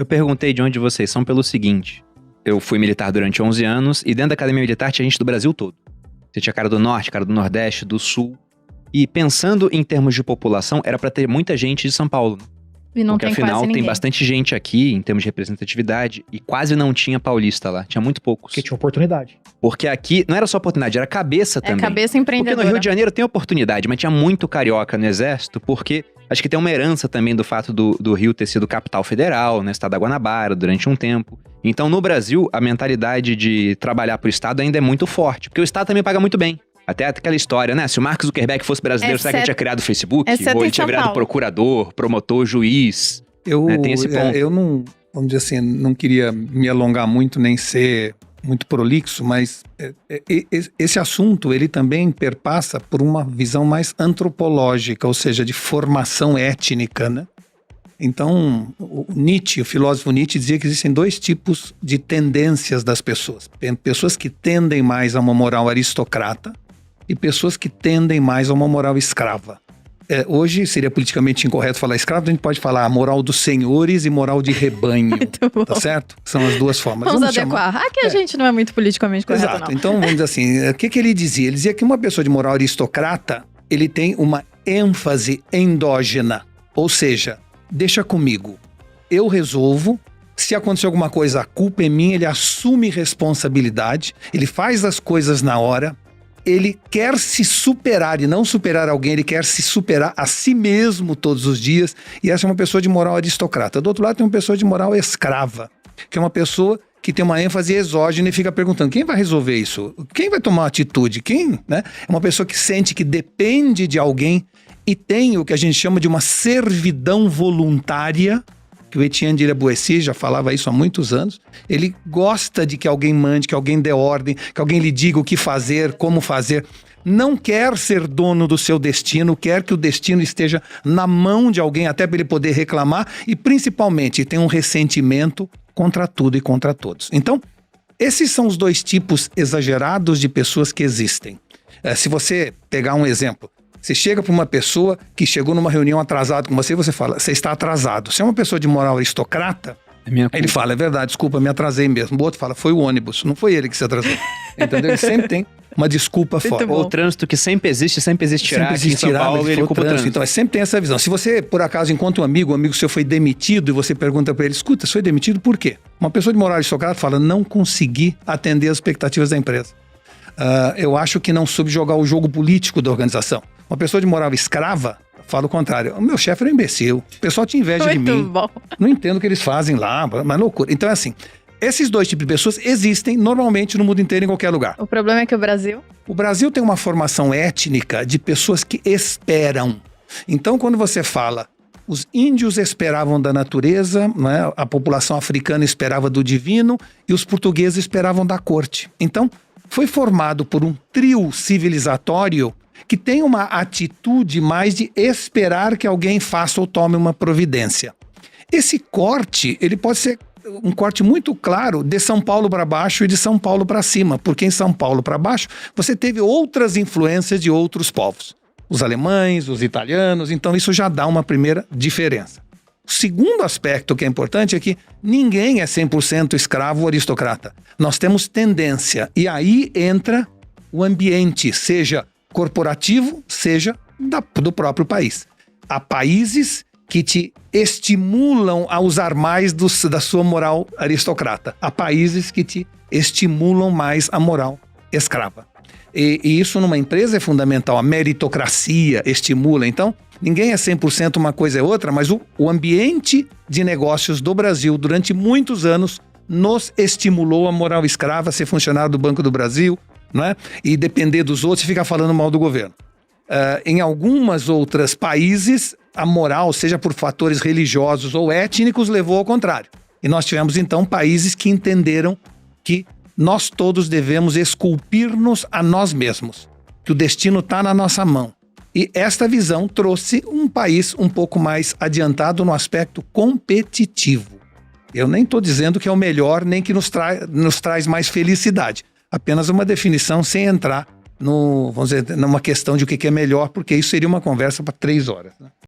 Eu perguntei de onde vocês são pelo seguinte. Eu fui militar durante 11 anos e dentro da academia militar tinha gente do Brasil todo. Você tinha cara do Norte, cara do Nordeste, do Sul. E pensando em termos de população, era pra ter muita gente de São Paulo. E não Porque tem afinal quase ninguém. tem bastante gente aqui em termos de representatividade e quase não tinha paulista lá, tinha muito poucos. Porque tinha oportunidade. Porque aqui não era só oportunidade, era cabeça também. Cabeça Porque empreendedora. no Rio de Janeiro tem oportunidade, mas tinha muito carioca no exército, porque acho que tem uma herança também do fato do Rio ter sido capital federal, né, estado da Guanabara durante um tempo. Então no Brasil a mentalidade de trabalhar pro estado ainda é muito forte, porque o estado também paga muito bem. Até aquela história, né? Se o Mark Zuckerberg fosse brasileiro, será que ele tinha criado o Facebook? Ou ele tinha virado procurador, promotor, juiz? Tem esse ponto. Eu não, vamos dizer assim, não queria me alongar muito, nem ser muito prolixo, mas esse assunto, ele também perpassa por uma visão mais antropológica, ou seja, de formação étnica, né? Então, o filósofo Nietzsche dizia que existem dois tipos de tendências das pessoas. Pessoas que tendem mais a uma moral aristocrata e pessoas que tendem mais a uma moral escrava. Hoje seria politicamente incorreto falar escravo, a gente pode falar moral dos senhores e moral de rebanho, tá certo? São as duas formas. Vamos adequar. Aqui a gente não é muito politicamente correto, exato. não. Então, vamos dizer assim, o que ele dizia? Ele dizia que uma pessoa de moral aristocrata, ele tem uma ênfase endógena, ou seja, deixa comigo, eu resolvo, se acontecer alguma coisa, a culpa é minha, ele assume responsabilidade, ele faz as coisas na hora, ele quer se superar e não superar alguém, ele quer se superar a si mesmo todos os dias, e essa é uma pessoa de moral aristocrata. Do outro lado tem uma pessoa de moral escrava, que é uma pessoa que tem uma ênfase exógena e fica perguntando, quem vai resolver isso? Quem vai tomar atitude? Quem? Né? É uma pessoa que sente que depende de alguém e tem o que a gente chama de uma servidão voluntária, que o Etienne de La Boétie já falava isso há muitos anos. Ele gosta de que alguém mande, que alguém dê ordem, que alguém lhe diga o que fazer, como fazer. Não quer ser dono do seu destino, quer que o destino esteja na mão de alguém, até para ele poder reclamar, e principalmente tem um ressentimento contra tudo e contra todos. Então, esses são os dois tipos exagerados de pessoas que existem. Se você pegar um exemplo, você chega para uma pessoa que chegou numa reunião atrasado com você e você fala, você está atrasado. Se é uma pessoa de moral aristocrata, ele fala, é verdade, desculpa, me atrasei mesmo. O outro fala, foi o ônibus, não foi ele que se atrasou. Entendeu? Ele sempre tem uma desculpa fora. Ou o trânsito que sempre existirá, sempre aqui em São Paulo, ele culpa o trânsito. Então, sempre tem essa visão. Se você, por acaso, encontra um amigo seu foi demitido e você pergunta para ele, escuta, você foi demitido por quê? Uma pessoa de moral aristocrata fala, não consegui atender as expectativas da empresa. Eu acho que não soube jogar o jogo político da organização. Uma pessoa de moral escrava fala o contrário. O meu chefe era um imbecil. O pessoal tinha inveja de mim. Bom. Não entendo o que eles fazem lá, mas loucura. Então é assim, esses dois tipos de pessoas existem normalmente no mundo inteiro, em qualquer lugar. O problema é que o Brasil tem uma formação étnica de pessoas que esperam. Então quando você fala, os índios esperavam da natureza, né? A população africana esperava do divino e os portugueses esperavam da corte. Então foi formado por um trio civilizatório que tem uma atitude mais de esperar que alguém faça ou tome uma providência. Esse corte, ele pode ser um corte muito claro de São Paulo para baixo e de São Paulo para cima, porque em São Paulo para baixo você teve outras influências de outros povos. Os alemães, os italianos, então isso já dá uma primeira diferença. O segundo aspecto que é importante é que ninguém é 100% escravo ou aristocrata. Nós temos tendência, e aí entra o ambiente, seja corporativo, seja do próprio país. Há países que te estimulam a usar mais da sua moral aristocrata. Há países que te estimulam mais a moral escrava. E isso numa empresa é fundamental. A meritocracia estimula. Então, ninguém é 100% uma coisa é outra, mas o ambiente de negócios do Brasil durante muitos anos nos estimulou a moral escrava, ser funcionário do Banco do Brasil, não é? E depender dos outros e ficar falando mal do governo. Em algumas outros países, a moral, seja por fatores religiosos ou étnicos, levou ao contrário. E nós tivemos, então, países que entenderam que nós todos devemos esculpir-nos a nós mesmos, que o destino está na nossa mão. E esta visão trouxe um país um pouco mais adiantado no aspecto competitivo. Eu nem estou dizendo que é o melhor, nem que nos traz mais felicidade. Apenas uma definição sem entrar vamos dizer, numa questão de o que é melhor, porque isso seria uma conversa para 3 horas, né?